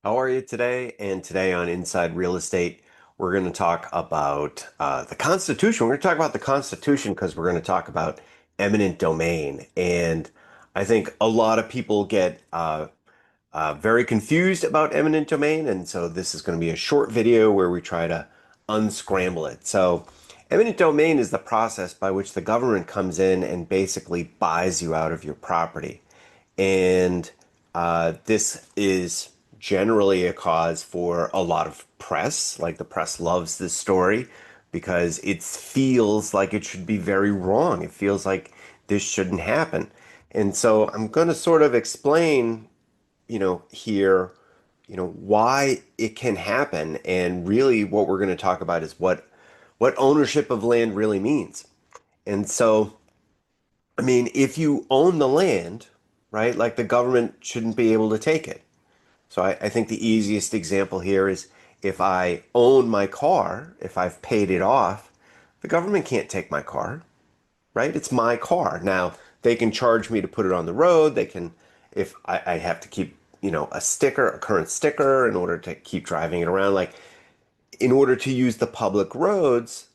How are you today? And today on Inside Real Estate, we're going to talk about the Constitution. We're going to talk about the Constitution because we're going to talk about eminent domain. And I think a lot of people get very confused about eminent domain. And so this is going to be a short video where we try to unscramble it. So, eminent domain is the process by which the government comes in and basically buys you out of your property. And this is generally a cause for a lot of press. Like the press loves this story because it feels like it should be very wrong. It feels like this shouldn't happen. And so I'm going to sort of explain, here, why it can happen. And really what we're going to talk about is what ownership of land really means. And so I mean, if you own the land, right, like the government shouldn't be able to take it. So I think the easiest example here is if I own my car, if I've paid it off, the government can't take my car, right? It's my car. Now, they can charge me to put it on the road. They can, if I have to keep, a sticker, a current sticker in order to keep driving it around. Like, in order to use the public roads,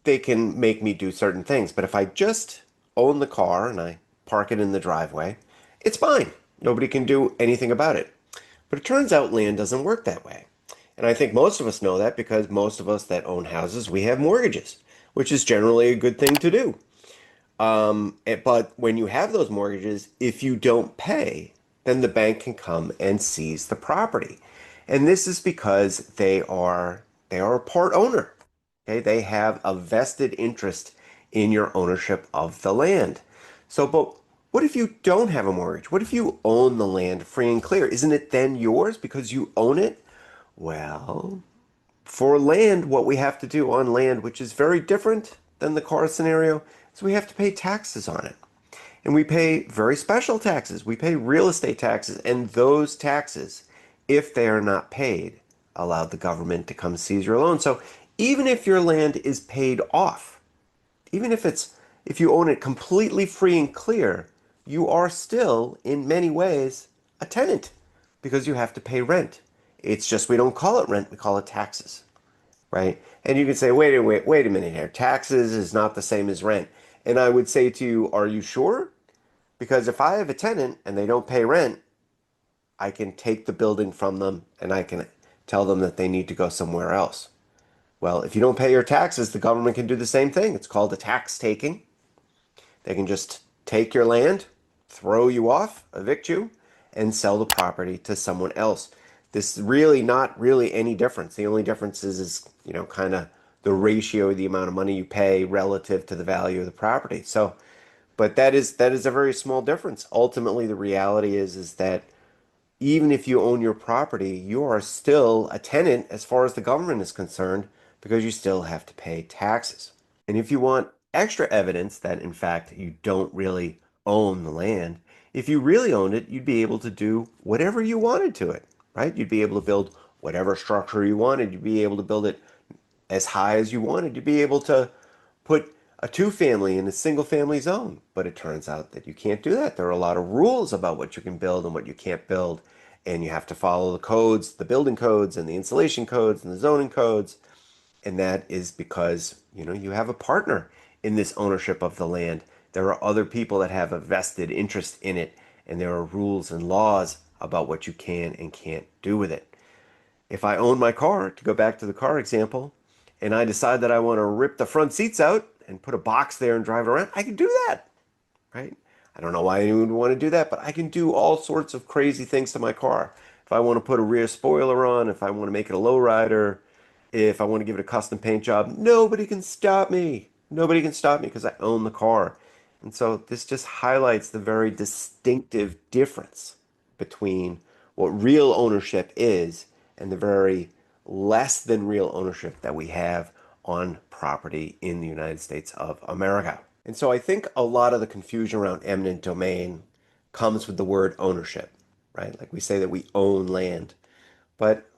they can make me do certain things. But if I just own the car and I park it in the driveway, it's fine. Nobody can do anything about it. But it turns out land doesn't work that way. And I think most of us know that because most of us that own houses, we have mortgages, which is generally a good thing to do. But when you have those mortgages, if you don't pay, then the bank can come and seize the property. And this is because they are a part owner. Okay, they have a vested interest in your ownership of the land. So, but what if you don't have a mortgage? What if you own the land free and clear? Isn't it then yours because you own it? Well, for land, what we have to do on land, which is very different than the car scenario, is we have to pay taxes on it. And we pay very special taxes. We pay real estate taxes, and those taxes, if they are not paid, allow the government to come seize your loan. So even if your land is paid off, even if you own it completely free and clear, you are still in many ways a tenant because you have to pay rent. It's just we don't call it rent, we call it taxes, right? And you can say, wait a minute here. Taxes is not the same as rent. And I would say to you, are you sure? Because if I have a tenant and they don't pay rent, I can take the building from them and I can tell them that they need to go somewhere else. Well, if you don't pay your taxes, the government can do the same thing. It's called a tax taking. They can just take your land, throw you off, evict you, and sell the property to someone else. This is really not really any difference. The only difference is kind of the ratio of the amount of money you pay relative to the value of the property. So, but that is a very small difference. Ultimately, the reality is that even if you own your property, you are still a tenant as far as the government is concerned because you still have to pay taxes. And if you want extra evidence that, in fact, you don't really own the land, if you really owned it, you'd be able to do whatever you wanted to it, right? You'd be able to build whatever structure you wanted. You'd be able to build it as high as you wanted. You'd be able to put a two-family in a single-family zone. But it turns out that you can't do that. There are a lot of rules about what you can build and what you can't build. And you have to follow the codes, the building codes and the installation codes and the zoning codes. And that is because, you have a partner in this ownership of the land. There are other people that have a vested interest in it, and there are rules and laws about what you can and can't do with it. If I own my car, to go back to the car example, and I decide that I want to rip the front seats out and put a box there and drive around, I can do that, right? I don't know why anyone would want to do that, but I can do all sorts of crazy things to my car. If I want to put a rear spoiler on, if I want to make it a lowrider, if I want to give it a custom paint job, nobody can stop me. Nobody can stop me because I own the car. And so this just highlights the very distinctive difference between what real ownership is and the very less than real ownership that we have on property in the United States of America. And so I think a lot of the confusion around eminent domain comes with the word ownership, right? Like we say that we own land, but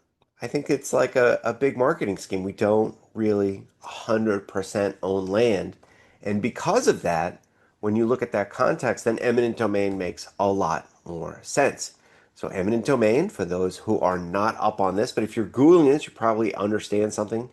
I think it's like a big marketing scheme. We don't really 100% own land. And because of that, when you look at that context, then eminent domain makes a lot more sense. So eminent domain, for those who are not up on this, but if you're Googling this, you probably understand something,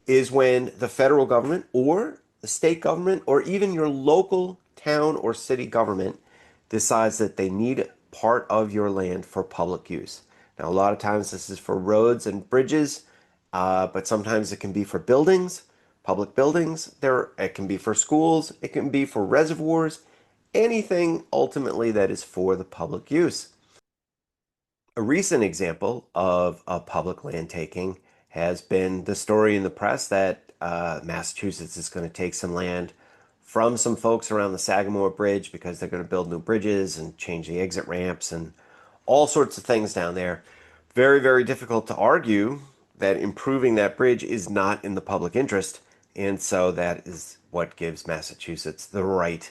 is when the federal government or the state government or even your local town or city government decides that they need part of your land for public use. Now, a lot of times this is for roads and bridges, but sometimes it can be for buildings, public buildings. It can be for schools. It can be for reservoirs. Anything ultimately that is for the public use. A recent example of a public land taking has been the story in the press that Massachusetts is going to take some land from some folks around the Sagamore Bridge because they're going to build new bridges and change the exit ramps and all sorts of things down there. Very, very difficult to argue that improving that bridge is not in the public interest. And so that is what gives Massachusetts the right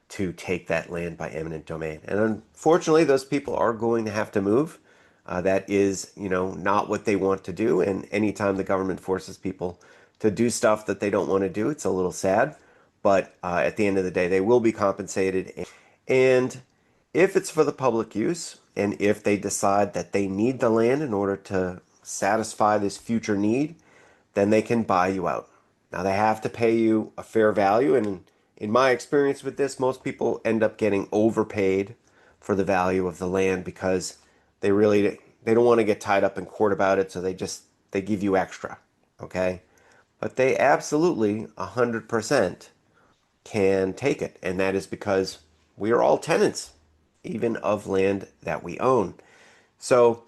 to take that land by eminent domain. And unfortunately, those people are going to have to move. That is, not what they want to do. And anytime the government forces people to do stuff that they don't want to do, it's a little sad. But at the end of the day, they will be compensated. And if it's for the public use, and if they decide that they need the land in order to satisfy this future need, then they can buy you out. Now they have to pay you a fair value, and in my experience with this, most people end up getting overpaid for the value of the land because they don't want to get tied up in court about it, so they give you extra, okay? But they absolutely 100% can take it, and that is because we are all tenants, even of land that we own. So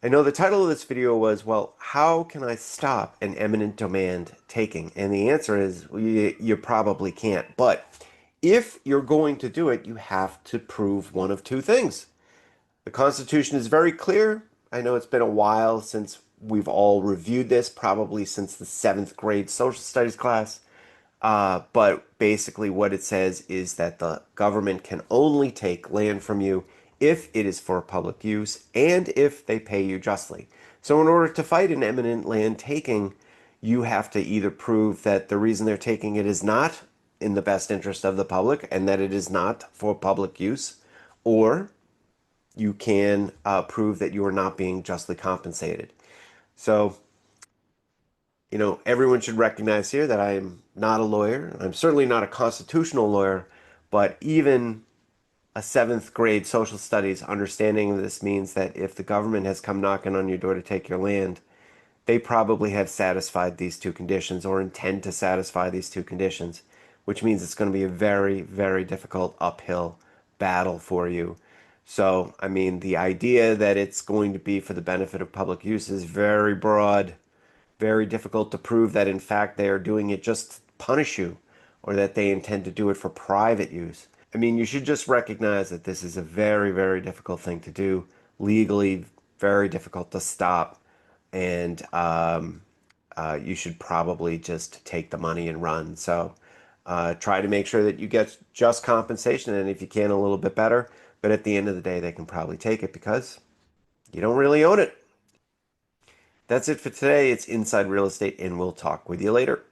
I know the title of this video was, well, how can I stop an eminent domain taking? And the answer is, well, you probably can't. But if you're going to do it, you have to prove one of two things. The Constitution is very clear. I know it's been a while since we've all reviewed this, probably since the seventh grade social studies class. But basically, what it says is that the government can only take land from you if it is for public use and if they pay you justly. So, in order to fight an eminent land taking, you have to either prove that the reason they're taking it is not in the best interest of the public and that it is not for public use, or you can prove that you are not being justly compensated. So, everyone should recognize here that I am not a lawyer. I'm certainly not a constitutional lawyer, but even a seventh grade social studies understanding of this means that if the government has come knocking on your door to take your land, they probably have satisfied these two conditions or intend to satisfy these two conditions, which means it's going to be a very, very difficult uphill battle for you. So, I mean, the idea that it's going to be for the benefit of public use is very broad, very difficult to prove that in fact they are doing it just to punish you or that they intend to do it for private use. I mean, you should just recognize that this is a very, very difficult thing to do, legally very difficult to stop, and you should probably just take the money and run. So try to make sure that you get just compensation, and if you can, a little bit better. But at the end of the day, they can probably take it because you don't really own it. That's it for today. It's Inside Real Estate, and we'll talk with you later.